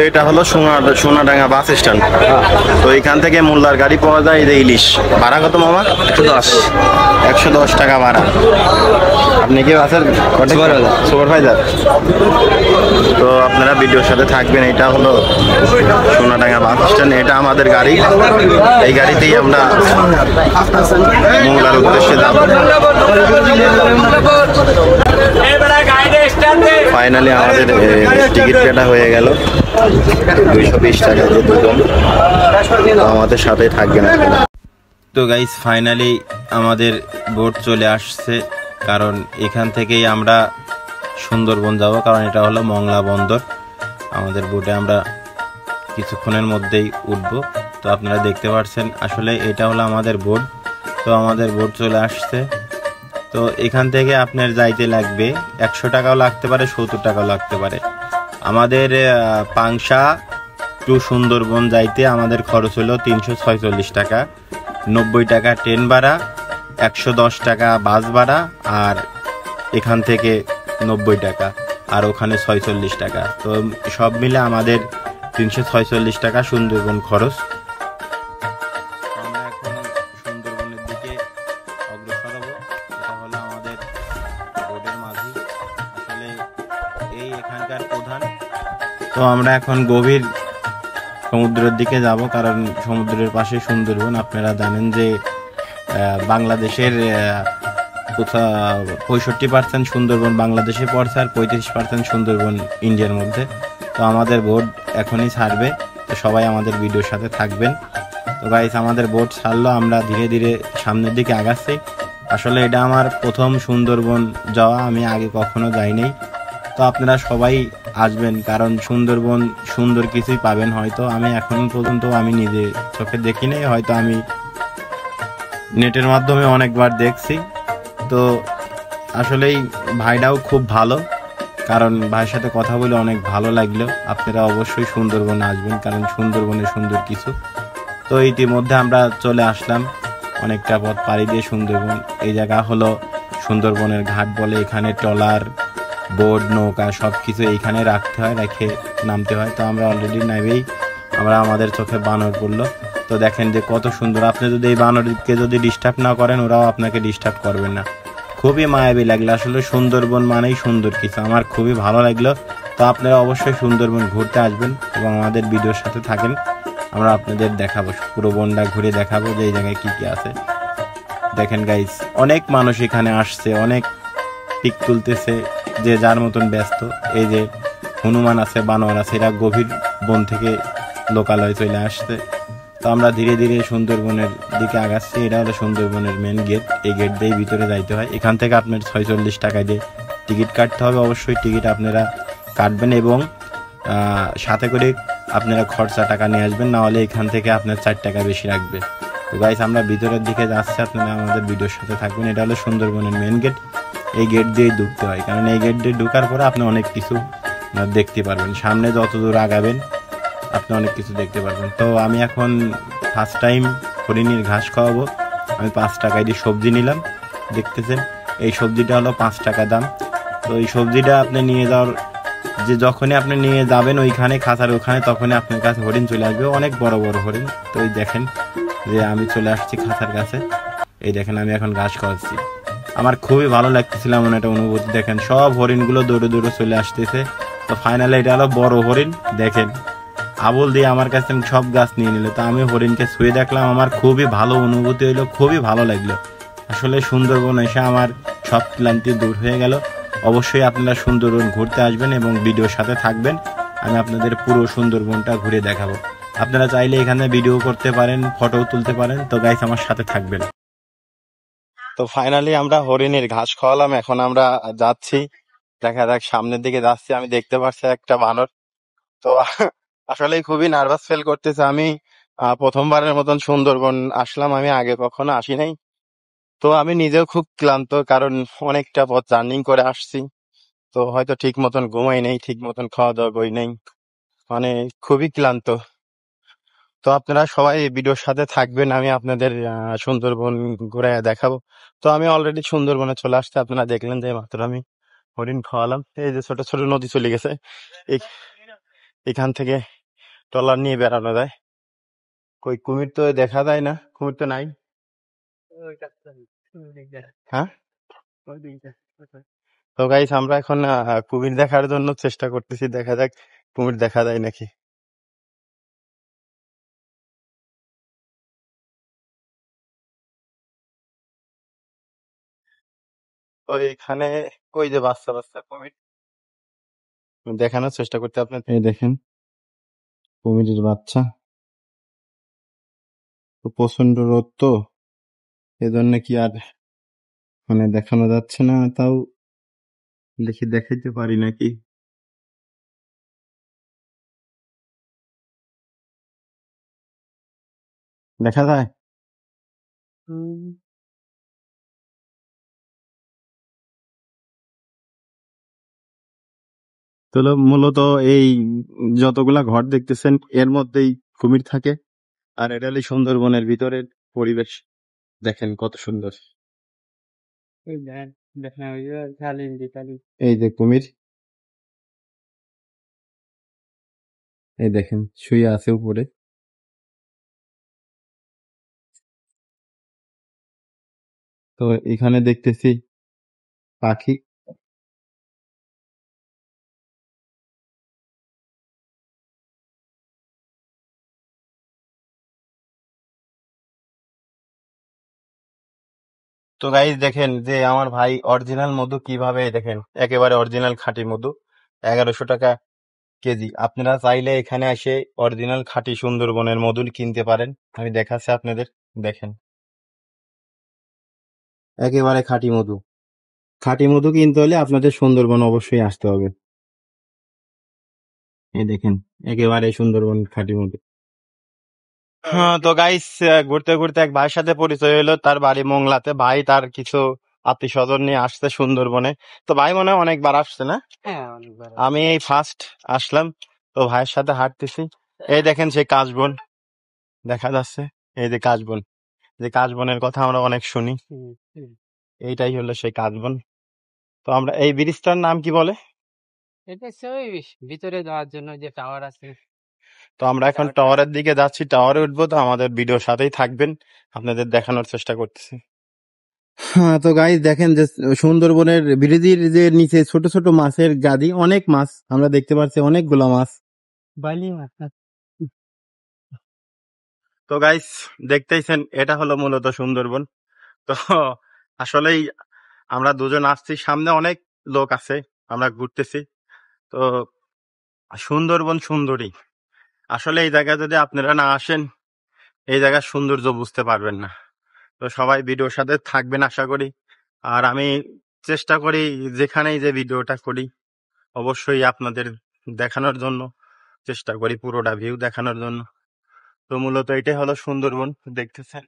এটা হলো Sonadanga bus stand. তো এখান থেকে মোল্লার গাড়ি পাওয়া যায়। এই যে ইলিশ ভাড়া কত মামা? 110 টাকা ভাড়া। আপনি কি বাসের সুপারভাইজার? তো আপনারা ভিডিওর সাথে থাকবেন। এটা হলো সোনাডাঙ্গা বাস স্ট্যান্ড, এটা আমাদের গাড়ি। এই গাড়িতেই আমরা মোল্লার উদ্দেশ্যে যাব। ফাইনালি আমাদের টিকিট কাটা হয়ে গেল 220 টাকা দিয়ে দুজন। আমাদের সাথে থাকবেন। তো গাইস ফাইনালি আমাদের বোট চলে আসছে, কারণ এখান থেকেই আমরা সুন্দরবন যাব, কারণ এটা হলো মংলা বন্দর। আমাদের বোটে আমরা কিছুক্ষণের মধ্যেই উঠব। তো আপনারা দেখতে পাচ্ছেন আসলে এটা হলো আমাদের বোট। তো আমাদের বোট চলে আসছে। তো এখান থেকে আপনার যাইতে লাগবে 100 টাকাও লাগতে পারে, 70 টাকাও লাগতে পারে। আমাদের পাংশা টু সুন্দরবন যাইতে আমাদের খরচ হলো 346 টাকা, 90 টাকা ট্রেন ভাড়া, 110 টাকা বাস ভাড়া, আর এখান থেকে 90 টাকা, আর ওখানে 46 টাকা। তো সব মিলে আমাদের 346 টাকা সুন্দরবন খরচ। আমরা এখন সুন্দরবনের দিকে অগ্রসর হব। এটা হলো আমাদের বোটের মাঝি, আসলে এই এখানকার প্রধান। তো আমরা এখন গভীর সমুদ্রের দিকে যাব, কারণ সমুদ্রের পাশে সুন্দরবন। আপনারা জানেন যে বাংলাদেশের 65% সুন্দরবন বাংলাদেশে পড়ছে, আর 35% সুন্দরবন ইন্ডিয়ার মধ্যে। তো আমাদের বোট এখনই ছাড়বে, তো সবাই আমাদের ভিডিওর সাথে থাকবেন। তো গাইস আমাদের বোট ছাড়লো, আমরা ধীরে ধীরে সামনের দিকে আগাচ্ছি। আসলে এটা আমার প্রথম সুন্দরবন যাওয়া, আমি আগে কখনো যাইনি। তো আপনারা সবাই আসবেন, কারণ সুন্দরবন সুন্দর কিছুই পাবেন। হয়তো আমি এখন পর্যন্ত আমি নিজে চোখে দেখি নাই, হয়তো আমি নেটের মাধ্যমে অনেকবার দেখছি। তো আসলেই ভাইটাও খুব ভালো, কারণ ভাইয়ের সাথে কথা বলে অনেক ভালো লাগলো। আপনারা অবশ্যই সুন্দরবন আসবেন, কারণ সুন্দরবনে সুন্দর কিছু। তো ইতিমধ্যে আমরা চলে আসলাম অনেকটা পথ পাড়ি দিয়ে সুন্দরবন। এই জায়গা হলো সুন্দরবনের ঘাট বলে। এখানে ট্রলার, বোট, নৌকা সব কিছু এইখানে রাখতে হয়, রেখে নামতে হয়। তো আমরা অলরেডি নেবেই আমরা আমাদের চোখে বানর পড়লো। তো দেখেন যে কত সুন্দর। আপনি যদি এই বানরকে যদি ডিস্টার্ব না করেন, ওরাও আপনাকে ডিস্টার্ব করবে না। খুবই মায়াবী লাগলো। আসলে সুন্দরবন মানেই সুন্দর কিছু, আমার খুবই ভালো লাগলো। তো আপনারা অবশ্যই সুন্দরবন ঘুরতে আসবেন এবং আমাদের ভিডিওর সাথে থাকেন। আমরা আপনাদের দেখাবো, পুরো বনটা ঘুরে দেখাবো যে এই জায়গায় কি কি আছে। দেখেন গাইস, অনেক মানুষ এখানে আসছে, অনেক পিক তুলতেছে, যে যার মতন ব্যস্ত। এই যে হনুমান আছে, বানর আছে, এরা গভীর বন থেকে লোকালয়ে চলে আসছে। তো আমরা ধীরে ধীরে সুন্দরবনের দিকে আগাচ্ছি। এটা হলো সুন্দরবনের মেন গেট। এই গেট দিয়ে ভিতরে যাইতে হয়। এখান থেকে আপনার 46 টাকা দিয়ে টিকিট কাটতে হবে। অবশ্যই টিকিট আপনারা কাটবেন এবং সাথে করে আপনারা খরচা টাকা নিয়ে আসবেন, না হলে এখান থেকে আপনার 4 টাকা বেশি রাখবে। তো গাইস আমরা ভিতরের দিকে যাচ্ছি, আপনারা আমাদের ভিডিওর সাথে থাকবেন। এটা হলো সুন্দরবনের মেন গেট। এই গেট দিয়ে ঢুকতে হয়, কারণ এই গেট দিয়ে ঢুকার পরে আপনি অনেক কিছু দেখতে পারবেন। সামনে যত দূর আগাবেন আপনি অনেক কিছু দেখতে পারবেন। তো আমি এখন ফার্স্ট টাইম হরিণীর ঘাস খাওয়াবো। আমি 5 টাকায় দিয়ে সবজি নিলাম, দেখতেছেন। এই সবজিটা হলো 5 টাকা দাম। তো এই সবজিটা আপনি নিয়ে যাওয়ার যে যখনই আপনি নিয়ে যাবেন ওইখানে খাঁচার ওখানে, তখনই আপনার কাছে হরিণ চলে আসবে, অনেক বড় বড় হরিণ। তো এই দেখেন যে আমি চলে আসছি খাঁচার কাছে। এই দেখেন আমি এখন ঘাস খাওয়াচ্ছি। আমার খুবই ভালো লাগতেছিল এমন একটা অনুভূতি। দেখেন সব হরিণগুলো দৌড়ে দৌড়ে চলে আসতেছে। তো ফাইনালি এটা হলো বড় হরিণ। দেখেন আবল দিয়ে আমার কাছে সব গাছ নিয়ে নিল। তো আমি হরিণকে ছুঁয়ে দেখলাম, আমার খুবই ভালো অনুভূতি হইলো, খুবই ভালো লাগলো। আসলে সুন্দরবন এসে আমার সব ক্লান্তি দূর হয়ে গেল। অবশ্যই আপনারা সুন্দরবন ঘুরতে আসবেন এবং ভিডিওর সাথে থাকবেন। আমি আপনাদের পুরো সুন্দরবনটা ঘুরে দেখাবো। আপনারা চাইলে এখানে ভিডিও করতে পারেন, ফটো তুলতে পারেন। তো গাইস আমার সাথে থাকবেন। তো ফাইনালি আমরা হরিণের ঘাস খাওয়ালাম, এখন আমরা যাচ্ছি। দেখা যাক, সামনের দিকে যাচ্ছি। আমি দেখতে পাচ্ছি একটা বানর। তো আসলে খুবই নার্ভাস ফিল করতেছে। আমি প্রথমবারের মতন সুন্দরবন আসলাম, আমি আগে কখনো আসি নাই। তো আমি নিজেও খুব ক্লান্ত, কারণ অনেকটা পথ জার্নি করে আসছি। তো হয়তো ঠিক মতন ঘুমাই নেই, ঠিক মতন খাওয়া দাওয়া করি নাই, মানে খুবই ক্লান্ত। তো আপনারা সবাই ভিডিওর সাথে থাকবেন, আমি আপনাদের সুন্দরবন ঘুরে দেখাবো। তো আমি অলরেডি সুন্দরবনে চলে আসছি। আপনারা দেখলেন যে মাত্র আমি হরিণ খাওয়ালাম। এই যে ছোট ছোট নদী চলে গেছে, এখান থেকে ট্রলার নিয়ে বেড়ানো যায়। কই কুমির তো দেখা যায় না, কুমির তো নাই। হ্যাঁ, তো গাইস আমরা এখন কুমির দেখার জন্য চেষ্টা করতেছি, দেখা যাক কুমির দেখা যায় নাকি। ওইখানে ওই যে বাচ্চা বাচ্চা কুমির দেখানোর চেষ্টা করতে, আপনার এই দেখেন কুমিরের বাচ্চা। তো প্রচন্ড রোদ তো, এজন্য কি আর মানে দেখানো যাচ্ছে না, তাও দেখি দেখাইতে পারি নাকি। দেখা যায়? তো মূলত এই যতগুলা ঘর দেখতেছেন এর মধ্যেই কুমির থাকে। আর এটা হলো সুন্দরবনের ভিতরের পরিবেশ, দেখেন কত সুন্দর। এই যে কুমির, এই দেখেন শুয়ে আছে উপরে। তো এখানে দেখতেছি পাখি। তো গাইস দেখেন যে আমার ভাই অরিজিনাল মধু কিভাবে, দেখেন একেবারে অরিজিনাল খাঁটি মধু, 1100 টাকা কেজি। আপনারা চাইলে এখানে এসে অরিজিনাল খাঁটি সুন্দরবনের মধু কিনতে পারেন। আমি দেখাচ্ছি আপনাদের, দেখেন একেবারে খাঁটি মধু। খাঁটি মধু কিনতে হলে আপনাদের সুন্দরবন অবশ্যই আসতে হবে। এই দেখেন একেবারে সুন্দরবন খাঁটি মধু। হ্যাঁ, তো গাইস ঘুরতে ঘুরতে এক ভাইয়ের সাথে পরিচয় হলো, তার বাড়ি মোংলাতে। ভাই তার কিছু আত্মীয় স্বজন নিয়ে আসছে সুন্দরবনে। তো ভাই মনে হয় অনেকবার আসছে না? আমি এই ফার্স্ট আসলাম। তো ভাইয়ের সাথে হাঁটতেছি, এই দেখেন সেই কাশবন দেখা যাচ্ছে। এই যে কাশবন, যে কাশবনের কথা আমরা অনেক শুনি, এইটাই হলো সেই কাশবন। তো আমরা এই ব্রিজটার নাম কি বলে? এটা হচ্ছে ওই ভিতরে যাওয়ার জন্য যে টাওয়ার আছে। তো আমরা এখন টাওয়ারের দিকে যাচ্ছি, টাওয়ারে উঠবো। তো আমাদের ভিডিওর সাথেই থাকবেন, আপনাদের দেখানোর চেষ্টা করতেছি। হ্যাঁ, তো গাইস দেখেন যে সুন্দরবনের ব্রিজের যে নিচে ছোট ছোট মাছের গাদি, অনেক মাছ আমরা দেখতে পাচ্ছি, অনেকগুলা মাছ। বালি মাছ। তো গাইস দেখতেইছেন এটা হলো মূলত সুন্দরবন। তো আসলেই আমরা দুজন আসছি, সামনে অনেক লোক আছে, আমরা ঘুরতেছি। তো সুন্দরবন সুন্দরী, আসলে এই জায়গায় যদি আপনারা না আসেন এই জায়গার সৌন্দর্য বুঝতে পারবেন না। তো সবাই ভিডিওর সাথে থাকবেন আশা করি। আর আমি চেষ্টা করি যেখানেই যে ভিডিওটা করি অবশ্যই আপনাদের দেখানোর জন্য চেষ্টা করি, পুরোটা ভিউ দেখানোর জন্য। তো মূলত এটাই হলো সুন্দরবন, দেখতেছেন।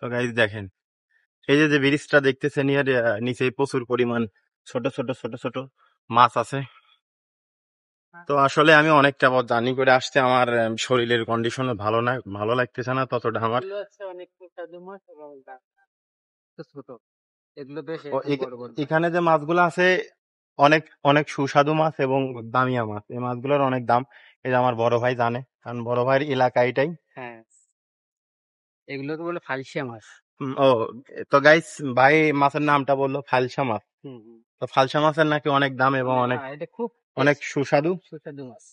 তো গাইজ দেখেন এই যে যে ব্রিজটা দেখতেছেন, এর নিচে প্রচুর পরিমাণ ছোট ছোট ছোট ছোট মাছ আছে। তো আসলে আমি অনেকটা পথ জার্নি করে আসতে, আমার শরীরের কন্ডিশন ভালো না, ভালো লাগতেছে না ততটা আমার। এগুলো হচ্ছে অনেক সুস্বাদু মাছ এবং ছোট, এগুলো বেশ ও, একটু বড় বড়। এখানে যে মাছগুলো আছে অনেক অনেক সুস্বাদু মাছ এবং দামিয়া মাছ, এই মাছগুলোর অনেক দাম। এই যে আমার বড় ভাই জানে, কারণ বড় ভাইয়ের এলাকা এটাই। হ্যাঁ, এগুলো তো বলে ফালসিয়া মাছ। ও, তো গাইস ভাই মাছের নামটা বললো ফালসা মাছ। তো ফালসা মাছের নাকি অনেক দাম এবং অনেক এটা খুব অনেক সুস্বাদু। সুস্বাদু মাছ,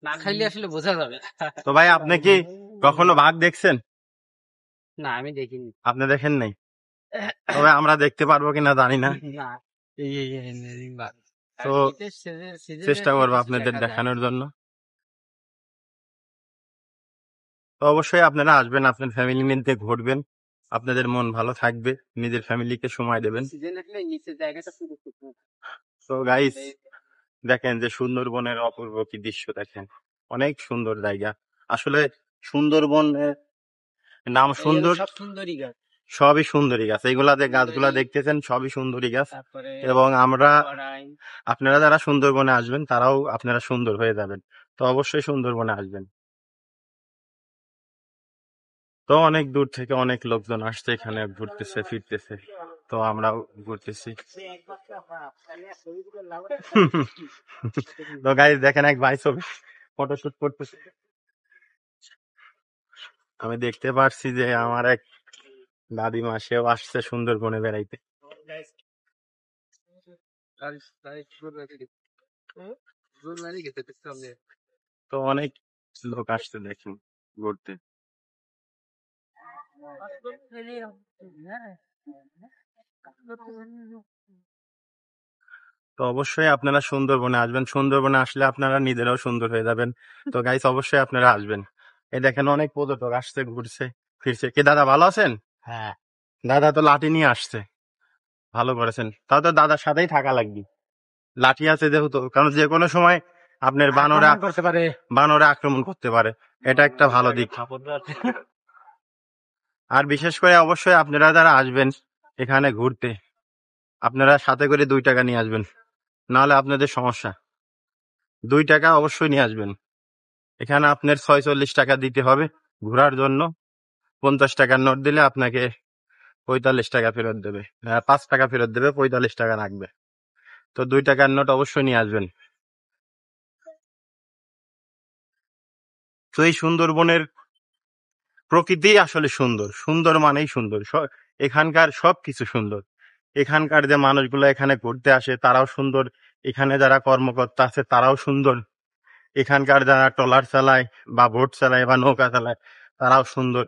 না খাইলে আসলে বোঝা যাবে না। তো ভাই আপনি কি কখনো বাঘ দেখছেন? না, আমি দেখিনি। আপনি দেখেন নাই? তবে আমরা দেখতে পারবো কিনা জানি না। না, বাঘ। তো চেষ্টা করবো আপনাদের দেখানোর জন্য। তো অবশ্যই আপনারা আসবেন, আপনার ফ্যামিলি নিয়ে ঘুরবেন, আপনাদের মন ভালো থাকবে, নিজের ফ্যামিলিকে সময় দেবেন। তো গাইস দেখেন যে সুন্দরবনের অপূর্ব কি দৃশ্য, দেখেন অনেক সুন্দর জায়গা। আসলে সুন্দরবন নাম সুন্দর, সব সুন্দরী গাছ, সবই সুন্দরী গাছ। এইগুলা যে গাছগুলা দেখতেছেন সবই সুন্দরী গাছ। এবং আমরা, আপনারা যারা সুন্দরবনে আসবেন তারাও আপনারা সুন্দর হয়ে যাবেন। তো অবশ্যই সুন্দরবনে আসবেন। তো অনেক দূর থেকে অনেক লোকজন আসছে এখানে, ঘুরতেছে ফিরতেছে। তো আমরাও ঘুরতেছি। তো গাইস দেখেন এক ভাই ছবি ফটোশুট করতেছে। আমি দেখতে পারছি যে আমার এক দাদিমা সেও আসছে সুন্দরবনে বেড়াইতে। তো অনেক লোক আসছে দেখেন ঘুরতে। তো অবশ্যই আপনারা সুন্দরবনে আসবেন, সুন্দরবনে আসলে আপনারা নিজেরাও সুন্দর হয়ে যাবেন। তো গাইস অবশ্যই আপনারা আসবেন। এই দেখেন অনেক পর্যটক আসছে, ঘুরছে ফিরছে। কে দাদা ভালো আছেন? হ্যাঁ, দাদা তো লাঠি নিয়ে আসছে, ভালো করেছেন। তাও তো দাদার সাথেই থাকা লাগবে, লাঠি আছে যেহেতু, কারণ যে কোনো সময় আপনার বানরে করতে পারে, বানরে আক্রমণ করতে পারে, এটা একটা ভালো দিক। আর বিশেষ করে অবশ্যই আপনারা যারা আসবেন এখানে ঘুরতে, আপনারা সাথে করে 2 টাকা নিয়ে আসবেন, নাহলে আপনাদের সমস্যা। 2 টাকা অবশ্যই নিয়ে আসবেন। এখানে আপনার 46 টাকা দিতে হবে ঘোরার জন্য। 50 টাকার নোট দিলে আপনাকে 45 টাকা ফেরত দেবে, 5 টাকা ফেরত দেবে, 45 টাকা রাখবে। তো 2 টাকার নোট অবশ্যই নিয়ে আসবেন। তো এই সুন্দরবনের প্রকৃতি আসলে সুন্দর, সুন্দর মানেই সুন্দর। এখানকার সবকিছু সুন্দর। এখানকার যে মানুষগুলো এখানে ঘুরতে আসে তারাও সুন্দর, এখানে যারা কর্মকর্তা আছে তারাও সুন্দর, এখানকার যারা ট্রলার চালায় বা বোট চালায় বা নৌকা চালায় তারাও সুন্দর,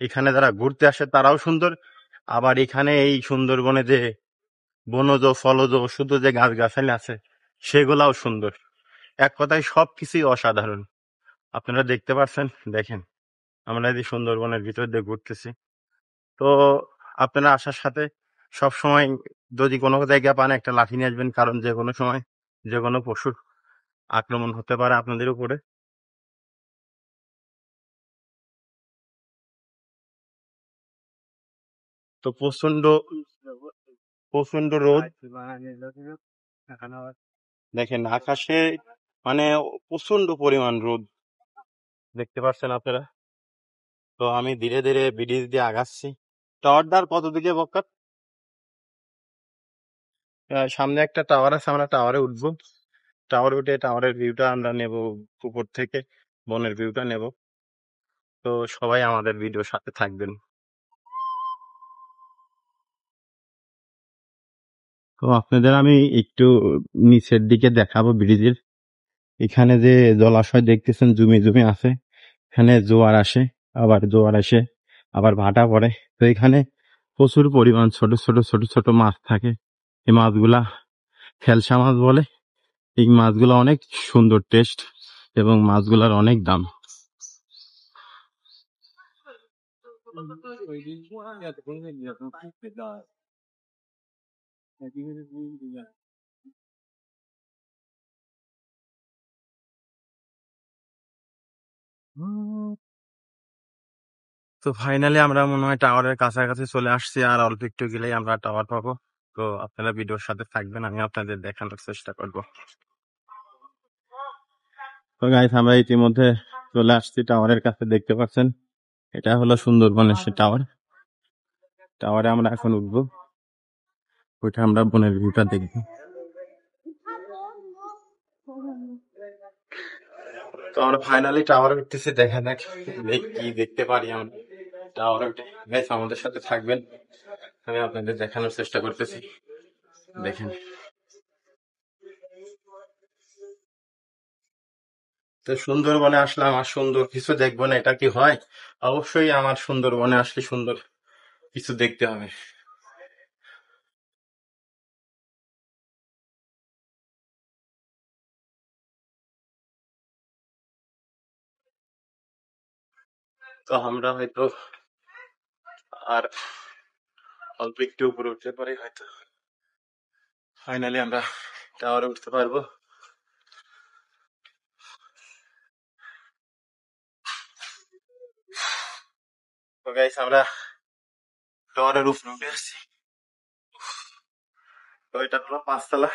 এখানে যারা ঘুরতে আসে তারাও সুন্দর। আবার এখানে এই সুন্দরবনে যে বনজ ফলজ ওষুধ যে গাছগাছালি আছে সেগুলাও সুন্দর। এক কথায় সবকিছুই অসাধারণ। আপনারা দেখতে পাচ্ছেন, দেখেন আমরা এই সুন্দরবনের ভিতর দিয়ে ঘুরতেছি। তো আপনারা আসার সাথে সব সময় যদি কোনো জায়গা পান একটা লাঠি নিয়ে আসবেন, কারণ যে কোনো সময় যে কোনো পশুর আক্রমণ হতে পারে আপনাদের উপরে। তো প্রচন্ড প্রচন্ড রোদ, দেখেন আকাশে মানে প্রচন্ড পরিমাণ রোদ দেখতে পাচ্ছেন আপনারা। তো আমি ধীরে ধীরে ব্রিজ দিয়ে আগাচ্ছি। টাওয়ারটার কত দিকে বক্কার? সামনে একটা টাওয়ার আছে, আমরা টাওয়ারে উঠবো। টাওয়ারে উঠে টাওয়ারের ভিউটা আমরা নেব উপর থেকে, বনের ভিউটা নেব। তো সবাই আমাদের ভিডিওর সাথে থাকবেন। তো আপনাদের আমি একটু নিচের দিকে দেখাবো ব্রিজের। এখানে যে জলাশয় দেখতেছেন জমি জমি আছে, এখানে জোয়ার আসে, আবার জোয়ার আসে আবার ভাটা পড়ে। তো এখানে প্রচুর পরিমাণ ছোট ছোট ছোট ছোট মাছ থাকে। এই মাছগুলা খেলসা মাছ বলে। এই মাছগুলো অনেক সুন্দর টেস্ট এবং মাছগুলার অনেক দাম। তো ফাইনালি আমরা মনে হয় টাওয়ারের কাছাকাছি চলে আসছি, আর অল্প একটু গেলেই আমরা টাওয়ার পাবো। তো আপনারা ভিডিওর সাথে থাকবেন, আমি আপনাদের দেখানোর চেষ্টা করব। তো গাইস আমরা ইতিমধ্যে চলে আসছি টাওয়ারের কাছে, দেখতে পাচ্ছেন এটা হলো সুন্দরবনের সে টাওয়ার। টাওয়ারে আমরা এখন উঠবো, ওইটা আমরা বনের ভিউটা দেখবো। তো আমরা ফাইনালি টাওয়ারে উঠতেছি, দেখা যাক কি দেখতে পারি আমরা টাওয়ারে উঠে। গাইস আমাদের সাথে থাকবেন, আমি আপনাদের দেখানোর চেষ্টা করতেছি। দেখেন, তো সুন্দরবনে আসলাম আর সুন্দর কিছু দেখবো না, এটা কি হয়? অবশ্যই আমার সুন্দরবনে আসলে সুন্দর কিছু দেখতে হবে। তো আমরা হয়তো আর অল্প একটু উপরে উঠতে পারি, হয়তো ফাইনালি আমরা টাওয়ারে উঠতে পারবো। তো গাইস আমরা টাওয়ারের উপরে উঠে আসছি। তো এটা হলো 5 তলা,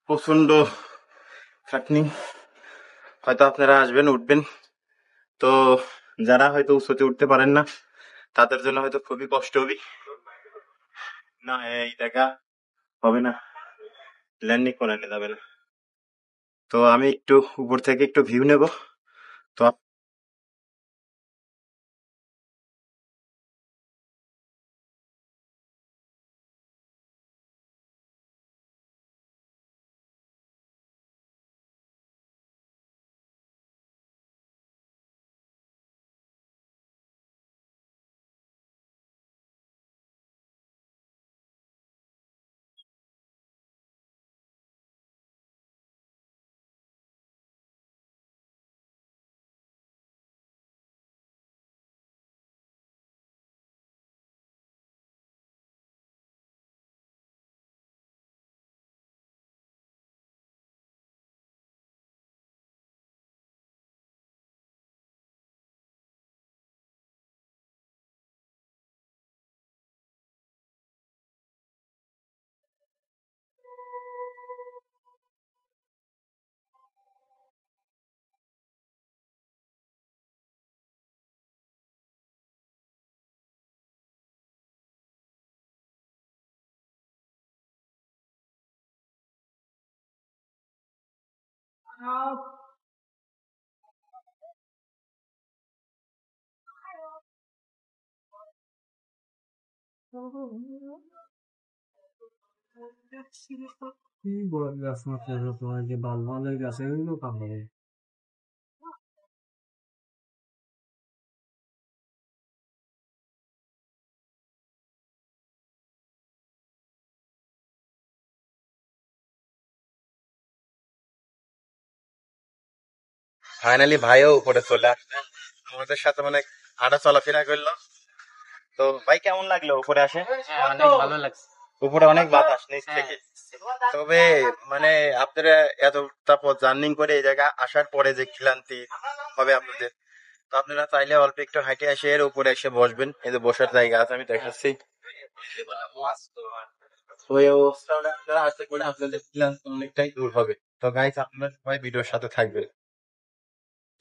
প্রচন্ড খাটনি। হয়তো আপনারা আসবেন উঠবেন, তো যারা হয়তো উঁচুতে উঠতে পারেন না তাদের জন্য হয়তো খুবই কষ্ট হবে। না এই দেখা হবে না, ল্যান্ডিং করে যাবে না। তো আমি একটু উপর থেকে একটু ভিউ নেব। তো কি বড় গাছ মাত্র তোমার যে বাল মালের গাছ এগুলো কাম হবে। ফাইনালি ভাইও উপরে চলে আসছে, আমাদের সাথে মানে হাঁটা চলাফেরা করলো। তো ভাই কেমন লাগলো উপরে আসে? অনেক ভালো লাগছে। উপরে অনেক বাতাস নিচ থেকে। তবে মানে আপনারা এতটা পথ জার্নি করে এই জায়গা আসার পরে যে ক্লান্তি হবে আপনাদের, তো আপনারা চাইলে অল্প একটু হাঁটে এসে এর উপরে এসে বসবেন। এই যে বসার জায়গা আছে, আমি দেখাচ্ছি। তো এই অবস্থাটা আপনারা আশা করে আপনাদের ক্লান্তি অনেকটাই দূর হবে। তো গাইস আপনারা সবাই ভিডিওর সাথে থাকবেন।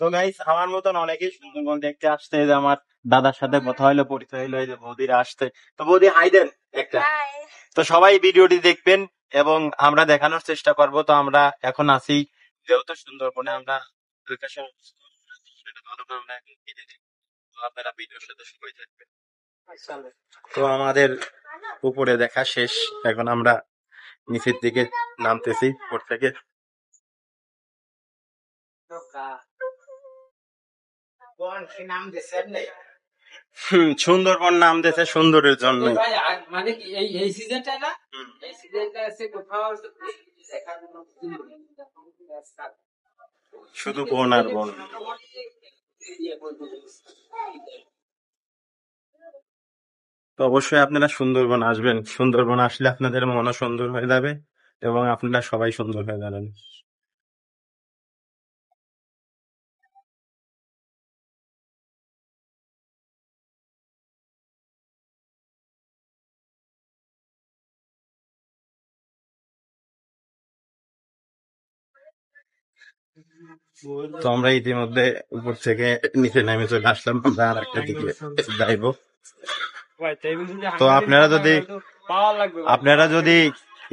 তো গাইস আমার মতন অনেকেই সুন্দরবন দেখতে আসছে। এই যে আমার দাদার সাথে কথা হইলো, পরিচয় হইলো, এই যে বৌদিরা আসছে। তো বৌদি হাই দেন একটা। তো সবাই ভিডিওটি দেখবেন এবং আমরা দেখানোর চেষ্টা করব। তো আমরা এখন আছি যেহেতু সুন্দরবনে, আমরা location সেটা ভালোভাবে আমরা এখন কেটে দিই। তো আপনারা ভিডিওর সাথে সবাই থাকবেন। তো আমাদের উপরে দেখা শেষ, এখন আমরা নিচের দিকে নামতেছি উপর থেকে। সুন্দরবন নাম দিয়েছে সুন্দরের জন্য। মানে কি এই সিজনটা না, এই সিজনটা আছে কোথাও শুধু বন আর বন। তো অবশ্যই আপনারা সুন্দরবন আসবেন। সুন্দরবন আসলে আপনাদের মনও সুন্দর হয়ে যাবে এবং আপনারা সবাই সুন্দর হয়ে যাবেন। তো আমরা ইতিমধ্যে উপর থেকে নিচে নেমে চলে আসলাম, আমরা আর একটা দিকে যাইবো। তো আপনারা যদি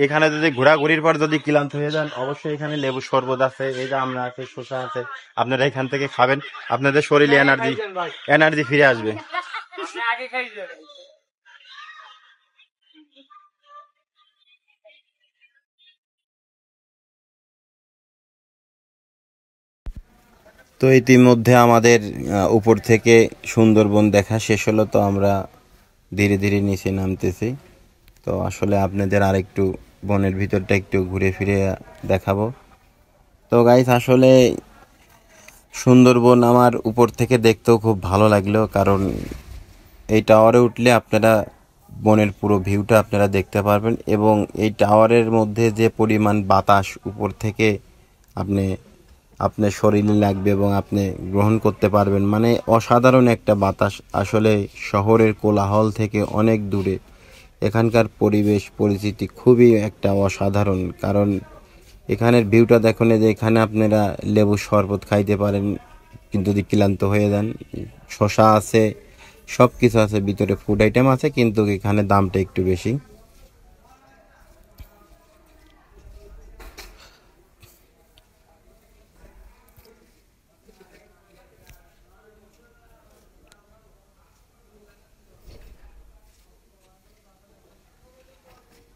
এখানে যদি ঘোরাঘুরির পর যদি ক্লান্ত হয়ে যান, অবশ্যই এখানে লেবু শরবত আছে, এই যে আমরা আছে, শসা আছে, আপনারা এখান থেকে খাবেন, আপনাদের শরীরে এনার্জি ফিরে আসবে। তো ইতিমধ্যে আমাদের উপর থেকে সুন্দরবন দেখা শেষ হলো। তো আমরা ধীরে ধীরে নিচে নামতেছি। তো আসলে আপনাদের আরেকটু বনের ভিতরটা একটু ঘুরে ফিরে দেখাবো। তো গাইস আসলে সুন্দরবন আমার উপর থেকে দেখতেও খুব ভালো লাগলো, কারণ এই টাওয়ারে উঠলে আপনারা বনের পুরো ভিউটা আপনারা দেখতে পারবেন এবং এই টাওয়ারের মধ্যে যে পরিমাণ বাতাস উপর থেকে আপনি আপনার শরীরে লাগবে এবং আপনি গ্রহণ করতে পারবেন, মানে অসাধারণ একটা বাতাস। আসলে শহরের কোলাহল থেকে অনেক দূরে এখানকার পরিবেশ পরিস্থিতি খুবই একটা অসাধারণ। কারণ এখানের ভিউটা দেখুন, যে এখানে আপনারা লেবু শরবত খাইতে পারেন কিন্তু যদি ক্লান্ত হয়ে যান। শসা আছে, সব কিছু আছে, ভিতরে ফুড আইটেম আছে, কিন্তু এখানে দামটা একটু বেশি।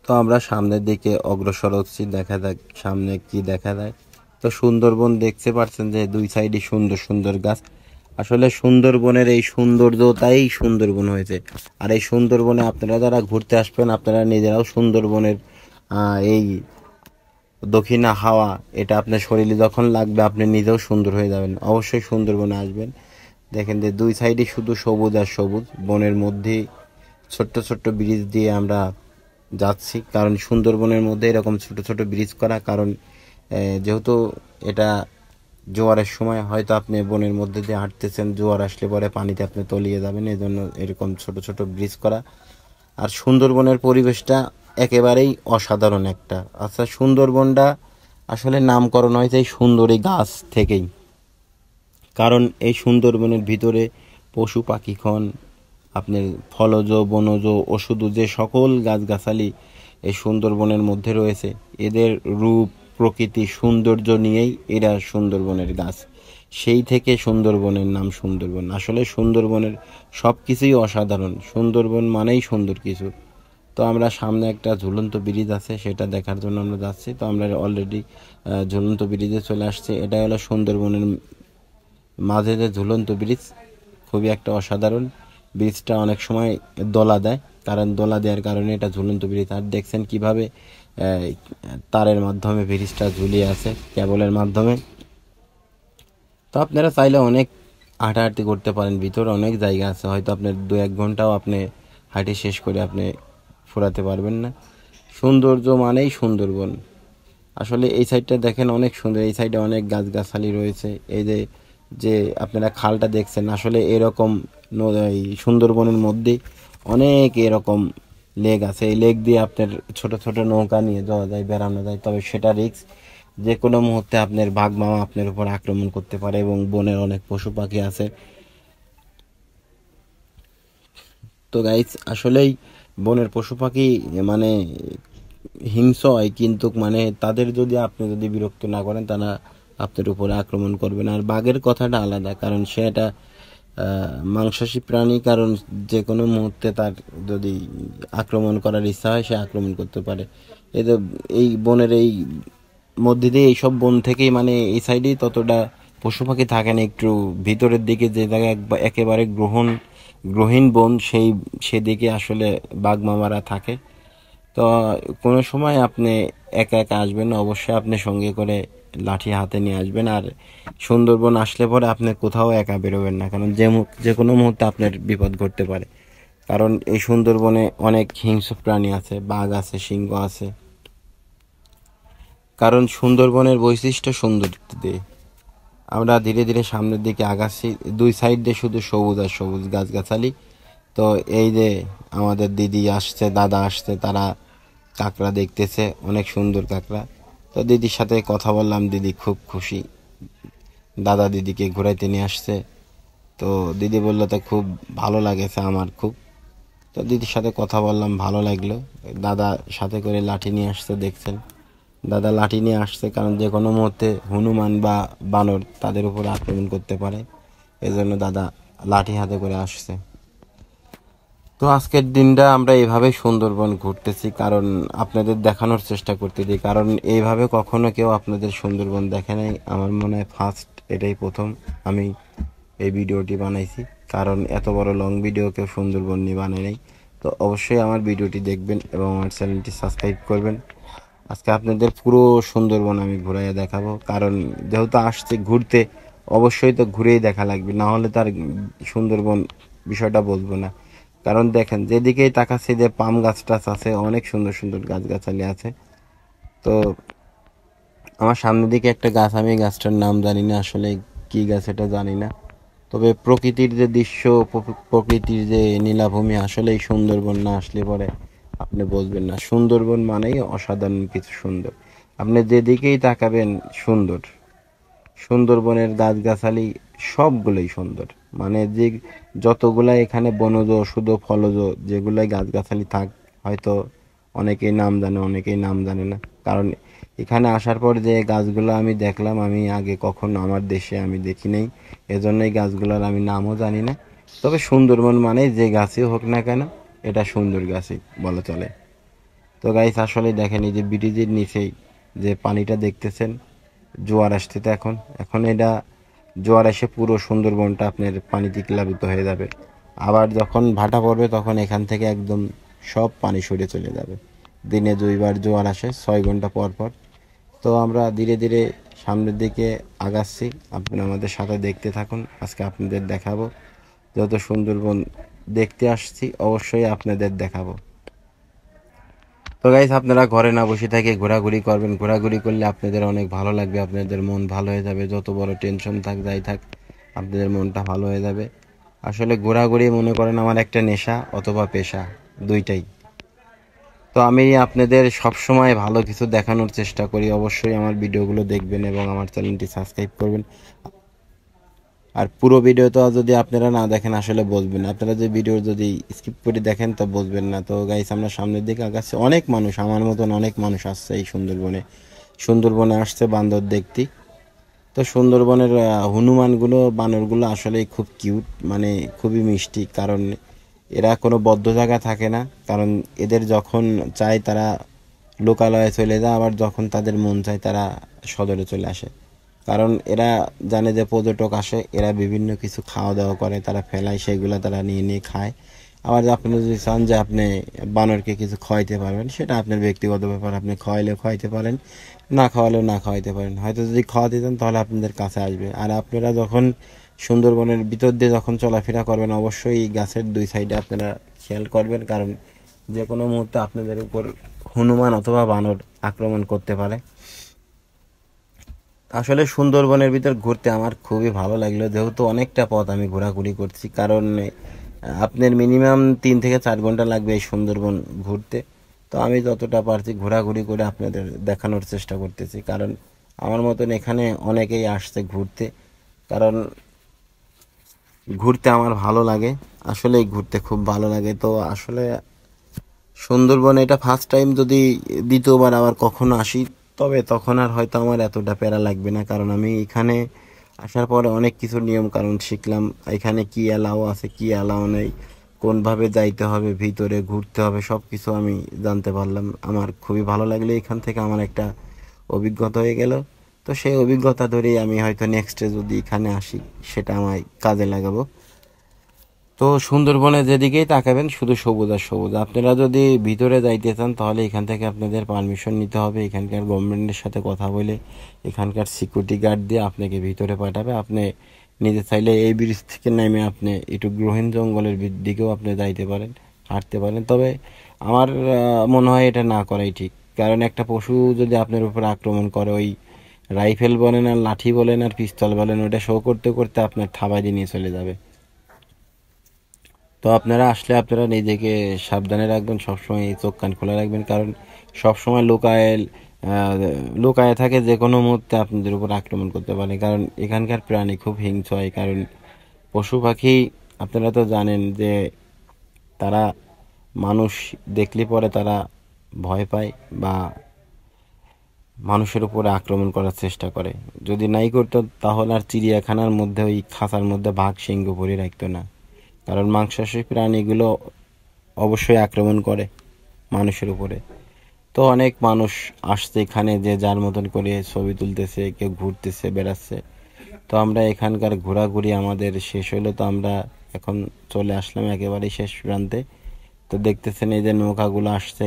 তো আমরা সামনের দিকে অগ্রসর হচ্ছি, দেখা যাক সামনে কি দেখা যায়। তো সুন্দরবন দেখতে পাচ্ছেন যে দুই সাইডে সুন্দর সুন্দর গাছ। আসলে সুন্দরবনের এই সৌন্দর্যতাই সুন্দরবন হয়েছে। আর এই সুন্দরবনে আপনারা যারা ঘুরতে আসবেন, আপনারা নিজেরাও সুন্দরবনের এই দক্ষিণা হাওয়া এটা আপনার শরীরে যখন লাগবে আপনি নিজেও সুন্দর হয়ে যাবেন। অবশ্যই সুন্দরবনে আসবেন। দেখেন যে দুই সাইডে শুধু সবুজ আর সবুজ, বনের মধ্যে ছোট্ট ছোট্ট ব্রিজ দিয়ে আমরা যাচ্ছি। কারণ সুন্দরবনের মধ্যে এরকম ছোট ছোট ব্রিজ করা, কারণ যেহেতু এটা জোয়ারের সময় হয়তো আপনি বনের মধ্যে দিয়ে হাঁটতেছেন, জোয়ার আসলে পরে পানিতে আপনি তলিয়ে যাবেন, এই জন্য এরকম ছোট ছোট ব্রিজ করা। আর সুন্দরবনের পরিবেশটা একেবারেই অসাধারণ একটা। আচ্ছা, সুন্দরবনটা আসলে নামকরণ হয়েছে এই সুন্দরী গাছ থেকেই। কারণ এই সুন্দরবনের ভিতরে পশু পাখিখন, আপনার ফলজ বনজ ওষুধ যে সকল গাছগাছালি এই সুন্দরবনের মধ্যে রয়েছে, এদের রূপ প্রকৃতি সৌন্দর্য নিয়েই এরা সুন্দরবনের গাছ। সেই থেকে সুন্দরবনের নাম সুন্দরবন। আসলে সুন্দরবনের সব কিছুই অসাধারণ। সুন্দরবন মানেই সুন্দর কিছু। তো আমরা সামনে একটা ঝুলন্ত ব্রিজ আছে, সেটা দেখার জন্য আমরা যাচ্ছি। তো আমরা অলরেডি ঝুলন্ত ব্রিজে চলে আসছি। এটা হলো সুন্দরবনের মাঝে যে ঝুলন্ত ব্রিজ, খুবই একটা অসাধারণ। ব্রিজটা অনেক সময় দোলা দেয়, কারণ দোলা দেওয়ার কারণে এটা ঝুলন্ত ব্রিজ। আর দেখছেন কিভাবে তারের মাধ্যমে ব্রিজটা ঝুলিয়ে আছে, কেবলের মাধ্যমে। তো আপনারা চাইলে অনেক হাঁটাহাঁটি করতে পারেন, ভিতরে অনেক জায়গা আছে, হয়তো আপনার 2-1 ঘন্টাও আপনি হাঁটে শেষ করে আপনি ফুরাতে পারবেন না। সৌন্দর্য মানেই সুন্দরবন। আসলে এই সাইডটা দেখেন অনেক সুন্দর, এই সাইডে অনেক গাছগাছালি রয়েছে। এই যে যে আপনারা খালটা দেখছেন, আসলে এরকম এই সুন্দরবনের মধ্যে অনেক এরকম লেক আছে। এই লেক দিয়ে আপনার ছোট ছোট নৌকা নিয়ে যাওয়া যায়, বেড়ানো যায়। তবে সেটা রিস্ক, যে কোনো মুহূর্তে আপনার বাঘমামা আপনার উপর আক্রমণ করতে পারে, এবং বনের অনেক পশু পাখি আছে। তো গাইস, আসলেই বনের পশু পাখি মানে হিংস্র হয়, কিন্তু মানে তাদের যদি আপনি যদি বিরক্ত না করেন, তারা আপনার উপরে আক্রমণ করবে না। আর বাঘের কথাটা আলাদা, কারণ সে একটা মাংসাশী প্রাণী, কারণ যে কোনো মুহূর্তে তার যদি আক্রমণ করার ইচ্ছা হয় সে আক্রমণ করতে পারে। এদের এই বনের এই মধ্যে দিয়ে এইসব বন থেকেই মানে এই সাইডেই ততটা পশু পাখি থাকে না। একটু ভিতরের দিকে যে জায়গায় একেবারে গ্রহীণ বন, সেদিকে আসলে বাঘ মামারা থাকে। তো কোনো সময় আপনি একা একা আসবেন না, অবশ্যই আপনি সঙ্গে করে লাঠি হাতে নিয়ে আসবেন। আর সুন্দরবন আসলে পরে আপনি কোথাও একা বেরোবেন না, কারণ যে কোনো মুহূর্তে আপনার বিপদ ঘটতে পারে। কারণ এই সুন্দরবনে অনেক হিংস্র প্রাণী আছে, বাঘ আছে, সিংহ আছে। কারণ সুন্দরবনের বৈশিষ্ট্য সৌন্দর্য দিয়ে আমরা ধীরে ধীরে সামনের দিকে আগাচ্ছি। দুই সাইড দিয়ে শুধু সবুজ আর সবুজ গাছগাছালি। তো এই যে আমাদের দিদি আসছে, দাদা আসছে, তারা কাঁকড়া দেখতেছে, অনেক সুন্দর কাঁকড়া। তো দিদির সাথে কথা বললাম, দিদি খুব খুশি, দাদা দিদিকে ঘুরাইতে নিয়ে আসছে। তো দিদি বললো তো খুব ভালো লাগেছে আমার খুব। তো দিদির সাথে কথা বললাম, ভালো লাগলো। দাদা সাথে করে লাঠি নিয়ে আসছে, দেখছেন দাদা লাঠি নিয়ে আসছে, কারণ যে কোনো মুহূর্তে হনুমান বা বানর তাদের উপর আক্রমণ করতে পারে, এজন্য দাদা লাঠি হাতে করে আসছে। তো আজকের দিনটা আমরা এইভাবে সুন্দরবন ঘুরতেছি, কারণ আপনাদের দেখানোর চেষ্টা করতেছি। কারণ এইভাবে কখনো কেউ আপনাদের সুন্দরবন দেখে নাই, আমার মনে হয় ফার্স্ট, এটাই প্রথম আমি এই ভিডিওটি বানাইছি। কারণ এত বড় লং ভিডিও কেউ সুন্দরবন নিয়ে বানায় নাই। তো অবশ্যই আমার ভিডিওটি দেখবেন এবং আমার চ্যানেলটি সাবস্ক্রাইব করবেন। আজকে আপনাদের পুরো সুন্দরবন আমি ঘুরাইয়া দেখাবো, কারণ যেহেতু আসছে ঘুরতে, অবশ্যই তো ঘুরেই দেখা লাগবে, না হলে তার সুন্দরবন বিষয়টা বলবো না। কারণ দেখেন যেদিকেই তাকাচ্ছি যে পাম গাছ টাছ আছে, অনেক সুন্দর সুন্দর গাছগাছালি আছে। তো আমার সামনের দিকে একটা গাছ, আমি গাছটার নাম জানি না, আসলে কি গাছ এটা জানি না। তবে প্রকৃতির যে দৃশ্য, প্রকৃতির যে নীলাভূমি, আসলে এই সুন্দরবন না আসলে পরে আপনি বুঝবেন না। সুন্দরবন মানেই অসাধারণ কিছু সুন্দর। আপনি যেদিকেই তাকাবেন সুন্দর। সুন্দরবনের গাছগাছালি সবগুলোই সুন্দর। মানে যে যতগুলা এখানে বনজ ওষুধ ফলজ যেগুলাই গাছগাছালি থাক, হয়তো অনেকেই নাম জানে, অনেকেই নাম জানে না। কারণ এখানে আসার পর যে গাছগুলো আমি দেখলাম, আমি আগে কখনো আমার দেশে আমি দেখি নাই, এজন্যই গাছগুলোর আমি নামও জানি না। তবে সুন্দরবন মানে যে গাছই হোক না কেন, এটা সুন্দর গাছই বলা চলে। তো তো গাইস আসলে দেখেন এই যে ব্রিজের নিচেই যে পানিটা দেখতেছেন, জোয়ার আসছে তো এখন এখন এটা জোয়ার এসে পুরো সুন্দরবনটা আপনার পানিতে প্লাবিত হয়ে যাবে। আবার যখন ভাটা পড়বে তখন এখান থেকে একদম সব পানি সরে চলে যাবে। দিনে 2বার জোয়ার আসে 6 ঘন্টা পর পর। তো আমরা ধীরে ধীরে সামনের দিকে আগাচ্ছি, আপনি আমাদের সাথে দেখতে থাকুন। আজকে আপনাদের দেখাবো, যত সুন্দরবন দেখতে আসছি অবশ্যই আপনাদের দেখাবো। তো গাইস আপনারা ঘরে না বসে থেকে ঘোরাঘুরি করবেন, ঘোরাঘুরি করলে আপনাদের অনেক ভালো লাগবে, আপনাদের মন ভালো হয়ে যাবে। যত বড় টেনশন থাক যাই থাক আপনাদের মনটা ভালো হয়ে যাবে। আসলে ঘোরাঘুরি মনে করেন আমার একটা নেশা অথবা পেশা, দুইটাই। তো আমি আপনাদের সবসময় ভালো কিছু দেখানোর চেষ্টা করি। অবশ্যই আমার ভিডিওগুলো দেখবেন এবং আমার চ্যানেলটি সাবস্ক্রাইব করবেন। আর পুরো ভিডিও তো যদি আপনারা না দেখেন আসলে বুঝবেন না, আপনারা যে ভিডিও যদি স্কিপ করে দেখেন তো বুঝবেন না। তো গাইস আমরা সামনের দিকে আগাচ্ছি, অনেক মানুষ আমার মতন অনেক মানুষ আসছে এই সুন্দরবনে আসছে বান্দর দেখতে। তো সুন্দরবনের হনুমানগুলো বানরগুলো আসলে খুব কিউট, মানে খুবই মিষ্টি, কারণ এরা কোনো বদ্ধ জায়গা থাকে না। কারণ এদের যখন চায় তারা লোকালয়ে চলে যায়, আবার যখন তাদের মন চায় তারা সদরে চলে আসে। কারণ এরা জানে যে পর্যটক আসে, এরা বিভিন্ন কিছু খাওয়া দাওয়া করে, তারা ফেলায় সেগুলো তারা নিয়ে নিয়ে খায়। আবার আপনি যদি চান যে আপনি বানরকে কিছু খাওয়াইতে পারবেন, সেটা আপনার ব্যক্তিগত ব্যাপার, আপনি খাওয়াইলেও খাওয়াইতে পারেন, না খাওয়ালেও না খাওয়াইতে পারেন। হয়তো যদি খাওয়াতে চান তাহলে আপনাদের কাছে আসবে। আর আপনারা যখন সুন্দরবনের ভিতর দিয়ে যখন চলাফেরা করবেন অবশ্যই গাছের 2 সাইডে আপনারা খেয়াল করবেন, কারণ যে কোনো মুহূর্তে আপনাদের উপর হনুমান অথবা বানর আক্রমণ করতে পারে। আসলে সুন্দরবনের ভিতর ঘুরতে আমার খুবই ভালো লাগলো, যেহেতু অনেকটা পথ আমি ঘোরাঘুরি করছি। কারণ আপনার মিনিমাম 3 থেকে 4 ঘন্টা লাগবে এই সুন্দরবন ঘুরতে। তো আমি যতটা পারছি ঘোরাঘুরি করে আপনাদের দেখানোর চেষ্টা করতেছি, কারণ আমার মতন এখানে অনেকেই আসছে ঘুরতে। কারণ ঘুরতে আমার ভালো লাগে, আসলে ঘুরতে খুব ভালো লাগে। তো আসলে সুন্দরবন এটা ফার্স্ট টাইম, যদি দ্বিতীয়বার আবার কখনো আসি তবে তখন আর হয়তো আমার এতটা প্যারা লাগবে না, কারণ আমি এখানে আসার পরে অনেক কিছু নিয়ম কারণ শিখলাম। এখানে কি অ্যালাও আছে কি অ্যালাও নেই, কোনভাবে যাইতে হবে, ভিতরে ঘুরতে হবে, সব কিছু আমি জানতে পারলাম। আমার খুবই ভালো লাগলো, এখান থেকে আমার একটা অভিজ্ঞতা হয়ে গেল। তো সেই অভিজ্ঞতা ধরেই আমি হয়তো নেক্সটে যদি এখানে আসি সেটা আমায় কাজে লাগাবো। তো সুন্দরবনে যেদিকেই তাকাবেন শুধু সবুজ আর সবুজ। আপনারা যদি ভিতরে যাইতে চান তাহলে এখান থেকে আপনাদের পারমিশন নিতে হবে, এখানকার গভর্নমেন্টের সাথে কথা বলে এখানকার সিকিউরিটি গার্ড দিয়ে আপনাকে ভিতরে পাঠাবে। আপনি নিজে চাইলে এই ব্রিজ থেকে নেমে আপনি একটু গহীন জঙ্গলের দিকেও আপনি যাইতে পারেন, হাঁটতে পারেন। তবে আমার মনে হয় এটা না করাই ঠিক, কারণ একটা পশু যদি আপনার উপর আক্রমণ করে, ওই রাইফেল বলেন আর লাঠি বলেন আর পিস্তল বলেন, ওটা শো করতে করতে আপনার থাবায় দিয়ে নিয়ে চলে যাবে। তো আপনারা আসলে আপনারা নিজেকে সাবধানে রাখবেন, সবসময় চোখ কান খোলা রাখবেন, কারণ সবসময় লুকায়ে থাকে, যে কোনো মুহূর্তে আপনাদের উপর আক্রমণ করতে পারে। কারণ এখানকার প্রাণী খুব হিংস্র হয়, কারণ পশু পাখি আপনারা তো জানেন যে তারা মানুষ দেখলে পরে তারা ভয় পায় বা মানুষের উপরে আক্রমণ করার চেষ্টা করে। যদি নাই করতো তাহলে আর চিড়িয়াখানার মধ্যে ওই খাঁচার মধ্যে বাঘ সিংহ ভরে রাখতো না, কারণ মাংসাশী প্রাণীগুলো অবশ্যই আক্রমণ করে মানুষের উপরে। তো অনেক মানুষ আসছে এখানে, যে যার মতন করে ছবি তুলতেছে, কেউ ঘুরতেছে বেড়াচ্ছে। তো আমরা এখানকার ঘোরাঘুরি আমাদের শেষ হলো, তো আমরা এখন চলে আসলাম একেবারে শেষ প্রান্তে। তো দেখতেছেন এই যে নৌকাগুলো আসছে,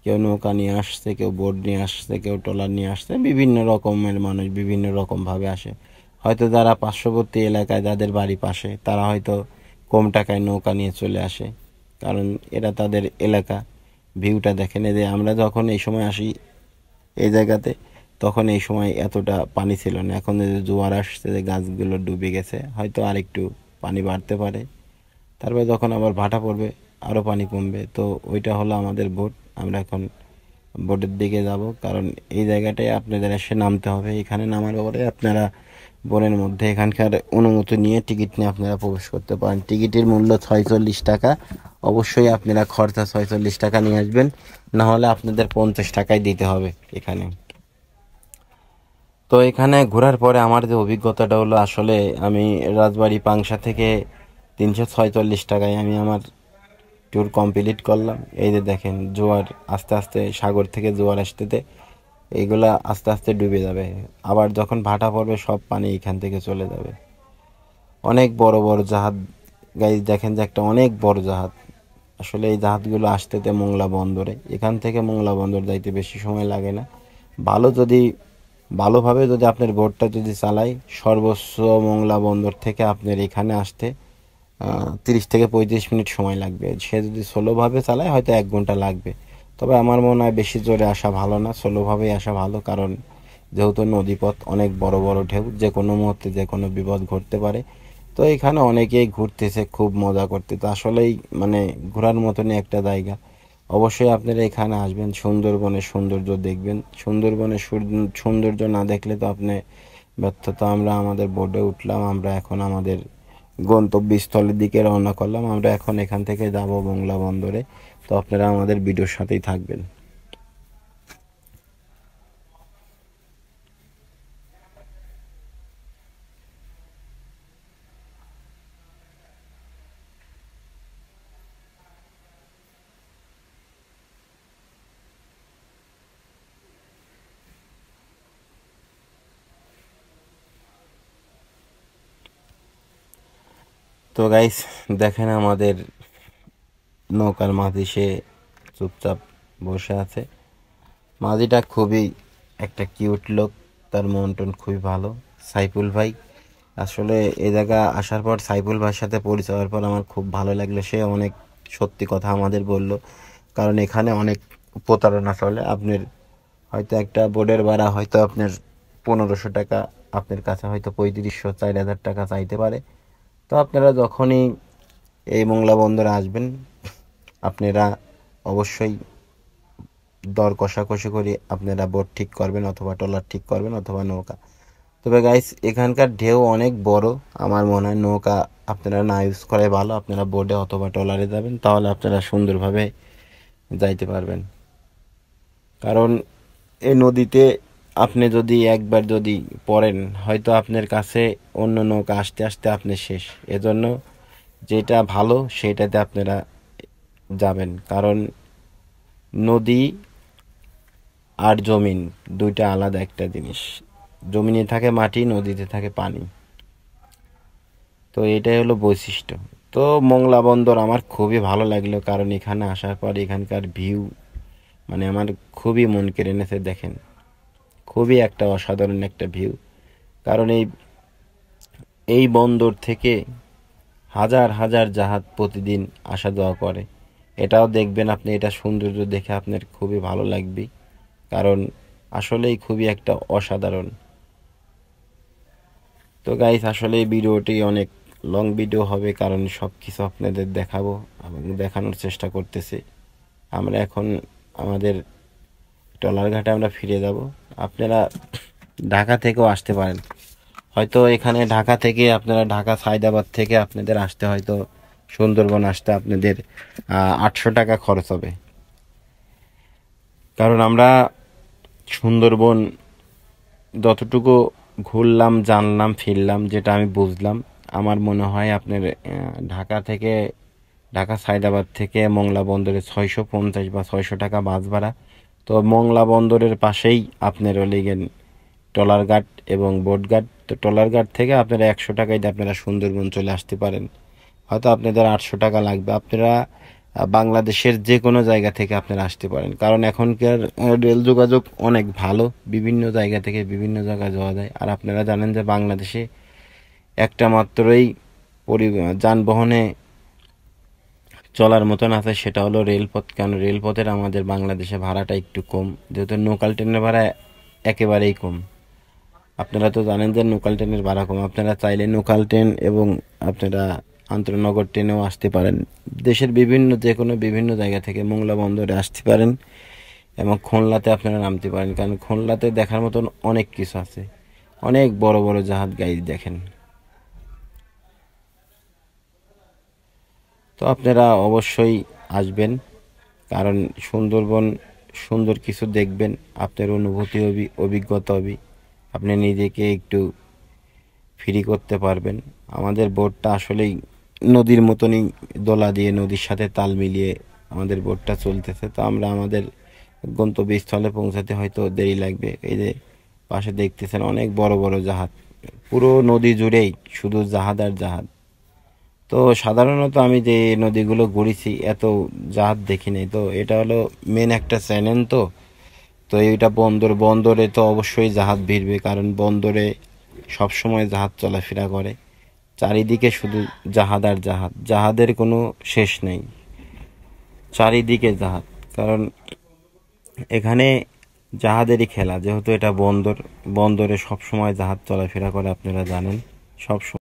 কেউ নৌকা নিয়ে আসছে, কেউ বোট নিয়ে আসছে, কেউ ট্রলার নিয়ে আসছে, বিভিন্ন রকমের মানুষ বিভিন্ন রকমভাবে আসে। হয়তো যারা পার্শ্ববর্তী এলাকায় যাদের বাড়ি পাশে তারা হয়তো কম টাকায় নৌকা নিয়ে চলে আসে, কারণ এরা তাদের এলাকা। ভিউটা দেখেন, এই যে আমরা যখন এই সময় আসি এই জায়গাতে তখন এই সময় এতটা পানি ছিল না। এখন এই যে জোয়ার আসছে, যে গাছগুলো ডুবে গেছে, হয়তো আরেকটু পানি বাড়তে পারে। তারপরে যখন আবার ভাটা পড়বে আরও পানি কমবে। তো ওইটা হলো আমাদের বোট, আমরা এখন বোটের দিকে যাব, কারণ এই জায়গাটায় আপনাদের এসে নামতে হবে। এখানে নামার পরে আপনারা বনের মধ্যে এখানকার অনুমতি নিয়ে টিকিট নিয়ে আপনারা প্রবেশ করতে পারেন। টিকিটের মূল্য 46 টাকা। অবশ্যই আপনারা খরচা 46 টাকা নিয়ে আসবেন, না হলে আপনাদের 50 টাকায় দিতে হবে এখানে। তো এখানে ঘোরার পরে আমার যে অভিজ্ঞতাটা হলো, আসলে আমি রাজবাড়ি পাংশা থেকে 346 টাকায় আমি আমার ট্যুর কমপ্লিট করলাম। এই যে দেখেন জোয়ার আস্তে আস্তে সাগর থেকে জোয়ার আসতেতে এইগুলা আস্তে আস্তে ডুবে যাবে, আবার যখন ভাটা পড়বে সব পানি এখান থেকে চলে যাবে। অনেক বড় বড় জাহাজ গাইজ দেখেন যে একটা অনেক বড় জাহাজ। আসলে এই জাহাজগুলো আসতেতে মোংলা বন্দরে, এখান থেকে মোংলা বন্দর যাইতে বেশি সময় লাগে না। ভালো যদি ভালোভাবে যদি আপনার বোটটা যদি চালাই, সর্বোচ্চ মোংলা বন্দর থেকে আপনার এখানে আসতে 30 থেকে 35 মিনিট সময় লাগবে। সে যদি স্লোভাবে চালায় হয়তো 1 ঘন্টা লাগবে। তবে আমার মনে হয় বেশি জোরে আসা ভালো না, স্লোভাবেই আসা ভালো। কারণ যেহেতু নদীপথ, অনেক বড় বড় ঢেউ, যে কোনো মুহূর্তে যে কোনো বিপদ ঘটতে পারে। তো এখানে অনেকেই ঘুরতেছে, খুব মজা করতে। তো আসলেই মানে ঘোরার মতনই একটা জায়গা। অবশ্যই আপনারা এখানে আসবেন, সুন্দরবনের সৌন্দর্য দেখবেন। সুন্দরবনের সৌন্দর্য না দেখলে তো আপনি ব্যর্থ। তো আমরা আমাদের বোটে উঠলাম, আমরা এখন আমাদের গন্তব্যস্থলের দিকে রওনা করলাম। আমরা এখন এখান থেকে যাব মোংলা বন্দরে। তো আপনারা আমাদের ভিডিওর সাথেই থাকবেন। তো গাইস দেখেন আমাদের নৌকার মাঝি সে চুপচাপ বসে আছে। মাঝিটা খুবই একটা কিউট লোক, তার মন টন খুবই ভালো, সাইফুল ভাই। আসলে এই জায়গা আসার পর সাইফুল ভাইয়ের সাথে পরিচয় হওয়ার পর আমার খুব ভালো লাগলো। সে অনেক সত্যি কথা আমাদের বলল। কারণ এখানে অনেক প্রতারণা চলে। আপনার হয়তো একটা বোর্ডের ভাড়া হয়তো আপনার 1500 টাকা, আপনার কাছে হয়তো 3500 4000 টাকা চাইতে পারে। তো আপনারা যখনই এই মোংলা বন্দরে আসবেন, আপনারা অবশ্যই দর কষাকষি করে আপনারা বোট ঠিক করবেন, অথবা ট্রলার ঠিক করবেন, অথবা নৌকা। তবে গাইস এখানকার ঢেউ অনেক বড়। আমার মনে হয় নৌকা আপনারা না ইউজ করে ভালো, আপনারা বোটে অথবা ট্রলারে যাবেন, তাহলে আপনারা সুন্দরভাবে যাইতে পারবেন। কারণ এই নদীতে আপনি যদি একবার যদি পড়েন, হয়তো আপনার কাছে অন্য নৌকা আসতে আসতে আপনি শেষ। এজন্য যেটা ভালো সেটাতে আপনারা যাবেন। কারণ নদী আর জমিন দুইটা আলাদা একটা জিনিস। জমিনে থাকে মাটি, নদীতে থাকে পানি। তো এটাই হলো বৈশিষ্ট্য। তো মোংলা বন্দর আমার খুবই ভালো লাগলো, কারণ এখানে আসার পর এখানকার ভিউ মানে আমার খুবই মন কেড়ে নিয়েছে। দেখেন খুবই একটা অসাধারণ একটা ভিউ। কারণ এই বন্দর থেকে হাজার হাজার জাহাজ প্রতিদিন আসা যাওয়া করে। এটাও দেখবেন আপনি, এটা সৌন্দর্য দেখে আপনার খুবই ভালো লাগবে। কারণ আসলেই খুবই একটা অসাধারণ। তো গাইস আসলে এই ভিডিওটি অনেক লং ভিডিও হবে, কারণ সব কিছু আপনাদের দেখাবো এবং দেখানোর চেষ্টা করতেছি। আমরা এখন আমাদের ট্রলার ঘাটে আমরা ফিরে যাব। আপনারা ঢাকা থেকেও আসতে পারেন। হয়তো এখানে ঢাকা থেকে আপনারা ঢাকা সায়দাবাদ থেকে আপনাদের আসতে হয়তো সুন্দরবন আসতে আপনাদের 800 টাকা খরচ হবে। কারণ আমরা সুন্দরবন যতটুকু ঘুরলাম, জানলাম, ফিরলাম, যেটা আমি বুঝলাম, আমার মনে হয় আপনার ঢাকা থেকে ঢাকা সায়দাবাদ থেকে মোংলা বন্দরে 650 বা 600 টাকা বাস ভাড়া। তো মোংলা বন্দরের পাশেই আপনার লিগেন ট্রলার ঘাট এবং বোট ঘাট। তো ট্রলার ঘাট থেকে আপনারা 100 টাকায় আপনারা সুন্দরবন চলে আসতে পারেন। হয়তো আপনাদের 800 টাকা লাগবে। আপনারা বাংলাদেশের যে কোনো জায়গা থেকে আপনারা আসতে পারেন। কারণ এখনকার রেল যোগাযোগ অনেক ভালো, বিভিন্ন জায়গা থেকে বিভিন্ন জায়গায় যাওয়া যায়। আর আপনারা জানেন যে বাংলাদেশে একটা মাত্রই যানবাহনে চলার মতন আছে, সেটা হলো রেলপথ। কারণ রেলপথের আমাদের বাংলাদেশে ভাড়াটা একটু কম, যেহেতু লোকাল ট্রেনের ভাড়া একেবারেই কম। আপনারা তো জানেন যে লোকাল ট্রেনের ভাড়া কম। আপনারা চাইলে লোকাল ট্রেন এবং আপনারা আন্তনগর ট্রেনেও আসতে পারেন। দেশের যে কোনো বিভিন্ন জায়গা থেকে মোংলা বন্দরে আসতে পারেন এবং খুলনাতে আপনারা নামতে পারেন। কারণ খুলনাতে দেখার মতন অনেক কিছু আছে, অনেক বড় বড় জাহাজ গাড়ি দেখেন। তো আপনারা অবশ্যই আসবেন, কারণ সুন্দরবন সুন্দর কিছু দেখবেন, আপনার অনুভূতি হবি, অভিজ্ঞতা হবি, আপনি নিজেকে একটু ফ্রি করতে পারবেন। আমাদের বোটটা আসলেই নদীর মতনই দোলা দিয়ে নদীর সাথে তাল মিলিয়ে আমাদের বোটটা চলতেছে। তো আমরা আমাদের গন্তব্যস্থলে পৌঁছাতে হয়তো দেরি লাগবে। এই যে পাশে দেখতেছেন অনেক বড় বড় জাহাজ, পুরো নদী জুড়েই শুধু জাহাজ আর জাহাজ। তো সাধারণত আমি যে নদীগুলো ঘুরেছি এত জাহাজ দেখি নাই। তো এটা হলো মেন একটা চ্যানেল। তো তো এইটা বন্দর, বন্দরে তো অবশ্যই জাহাজ ভিড়বে, কারণ বন্দরে সব সময় জাহাজ চলাফেরা করে। চারিদিকে শুধু জাহাজ আর জাহাজ, জাহাজের কোনো শেষ নেই, চারিদিকে জাহাজ। কারণ এখানে জাহাজেরই খেলা, যেহেতু এটা বন্দর, বন্দরে সব সময় জাহাজ চলাফেরা করে, আপনারা জানেন সব সময়।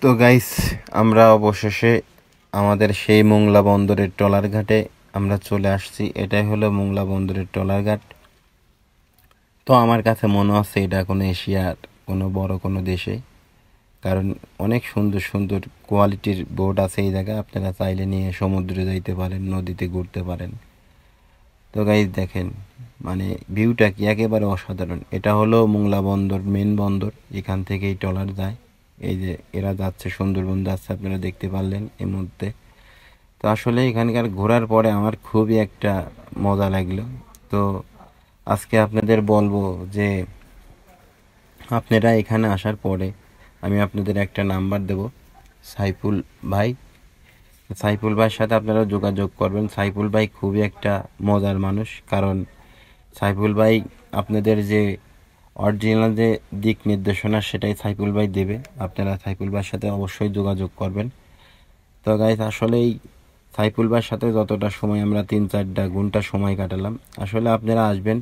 তো গাইস, আমরা অবশেষে আমাদের সেই মোংলা বন্দরের ট্রলার ঘাটে আমরা চলে আসছি। এটাই হলো মোংলা বন্দরের ট্রলার ঘাট। তো আমার কাছে মনে হচ্ছে এটা কোনো এশিয়ার কোনো বড় কোনো দেশে, কারণ অনেক সুন্দর সুন্দর কোয়ালিটির বোট আছে এই জায়গায়। আপনারা চাইলে নিয়ে সমুদ্রে যাইতে পারেন, নদীতে ঘুরতে পারেন। তো গাইস দেখেন, মানে ভিউটা কি একেবারে অসাধারণ। এটা হলো মোংলা বন্দর, মেন বন্দর, এখান থেকেই ট্রলার যায়। এই যে এরা যাচ্ছে, সুন্দরবন যাচ্ছে, আপনারা দেখতে পারলেন এর মধ্যে। তো আসলে এখানকার ঘোরার পরে আমার খুবই একটা মজা লাগলো। তো আজকে আপনাদের বলবো যে আপনারা এখানে আসার পরে আমি আপনাদের একটা নাম্বার দেব, সাইফুল ভাই। সাইফুল ভাইয়ের সাথে আপনারা যোগাযোগ করবেন। সাইফুল ভাই খুবই একটা মজার মানুষ, কারণ সাইফুল ভাই আপনাদের যে অরিজিনাল যে দিক নির্দেশনা সেটাই সাইফুল ভাই দেবে, আপনারা সাইফুল ভাইয়ের সাথে অবশ্যই যোগাযোগ করবেন। তো গাইস আসলেই সাইফুল ভাইয়ের সাথে যতটা সময় আমরা 3-4 ঘন্টা সময় কাটালাম, আসলে আপনারা আসবেন,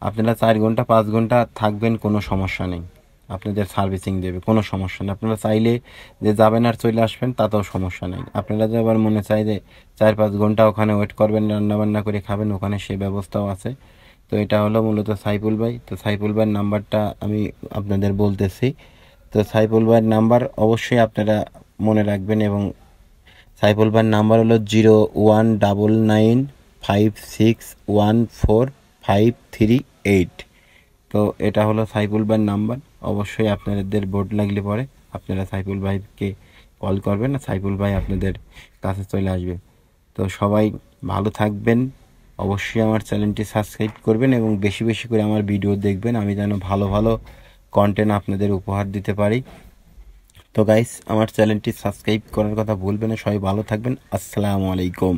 আপনারা 4 ঘন্টা 5 ঘন্টা থাকবেন, কোনো সমস্যা নেই, আপনাদের সার্ভিসিং দেবে, কোনো সমস্যা নেই। আপনারা চাইলে যে যাবেন আর চলে আসবেন তাতেও সমস্যা নেই। আপনারা যে আবার মনে চাই যে 4-5 ঘন্টা ওখানে ওয়েট করবেন, রান্নাবান্না করে খাবেন, ওখানে সে ব্যবস্থাও আছে। তো এটা হলো মূলত সাইফুল ভাই। তো সাইফুল ভাইয়ের নাম্বারটা আমি আপনাদের বলতেছি। তো সাইফুল ভাইয়ের নাম্বার অবশ্যই আপনারা মনে রাখবেন, এবং সাইফুল ভাইয়ের নাম্বার হলো 019956145338। তো এটা হলো সাইফুল ভাইয়ের নাম্বার। অবশ্যই আপনাদের বোর্ড লাগলে পরে আপনারা সাইফুল ভাইকে কল করবেন, আর সাইফুল ভাই আপনাদের কাছে চলে আসবে। তো সবাই ভালো থাকবেন, অবশ্যই আমার চ্যানেলটি সাবস্ক্রাইব করবেন এবং বেশি বেশি করে আমার ভিডিও দেখবেন, আমি যেন ভালো ভালো কন্টেন্ট আপনাদের উপহার দিতে পারি। তো গাইস আমার চ্যানেলটি সাবস্ক্রাইব করার কথা ভুলবেন না। সবাই ভালো থাকবেন। আসসালামু আলাইকুম।